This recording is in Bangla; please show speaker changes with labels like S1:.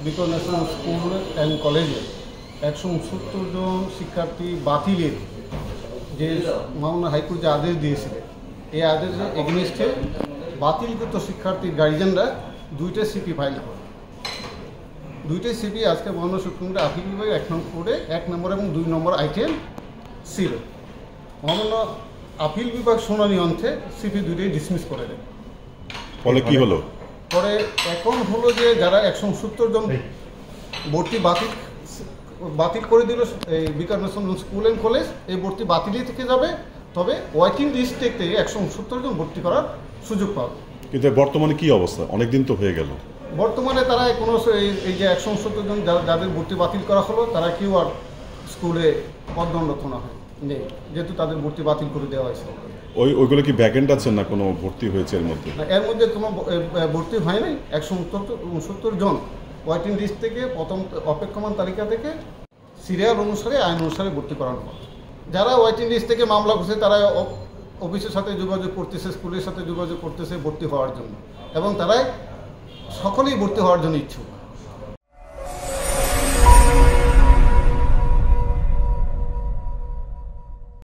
S1: বিকজ ন্যাশনাল স্কুল অ্যান্ড কলেজে 169 জন শিক্ষার্থী বাতিলের যে মাননীয় হাইকোর্ট যে আদেশ দিয়েছিলেন, এই আদেশের এগেনস্টে বাতিলকৃত শিক্ষার্থীর গার্জিয়ানরা 2টা সিপি ফাইল করে। 2টাই সিপি আজকে মাননীয় সুপ্রিম কোর্টে আপিল বিভাগে 1 নং কোর্টে 1 নম্বর এবং 2 নম্বর আইটেম ছিল। মাননীয় আপিল বিভাগ শুনানি অন্তে সিপি 2টাই ডিসমিস করে দেয়।
S2: ফলে কি হলো?
S1: পরে এখন হলো যে যারা 170 জন ভর্তি বাতিল করে দিল এই বিকাশ ন্যাশনাল স্কুল অ্যান্ড কলেজ, এই ভর্তি বাতিলই থেকে যাবে, তবে ওয়ার্কিং লিস্ট থেকে 170 জন ভর্তি করার সুযোগ পাবে।
S2: কিন্তু বর্তমানে কি অবস্থা? অনেকদিন তো হয়ে গেল।
S1: বর্তমানে তারা কোনো এই যে 170 জন যাদের ভর্তি বাতিল করা হলো, তারা কেউ আর স্কুলে পদোন্নত না হয় নেই, যেহেতু তাদের ভর্তি বাতিল করে দেওয়া হয়েছে।
S2: ওইগুলো কি ব্যাকেন্ড আছে না কোনো ভর্তি হয়েছে এর মধ্যে?
S1: এর মধ্যে কোনো ভর্তি হয় নাই। 169 জন ওয়েটিং লিস্ট থেকে প্রথম অপেক্ষমান তালিকা থেকে সিরিয়াল অনুসারে আইন অনুসারে ভর্তি করানো হয়। যারা ওয়েটিং লিস্ট থেকে মামলা করছে তারা অফিসের সাথে যোগাযোগ করতেছে, স্কুলের সাথে যোগাযোগ করতেছে ভর্তি হওয়ার জন্য, এবং তারাই সকলেই ভর্তি হওয়ার জন্য ইচ্ছুক।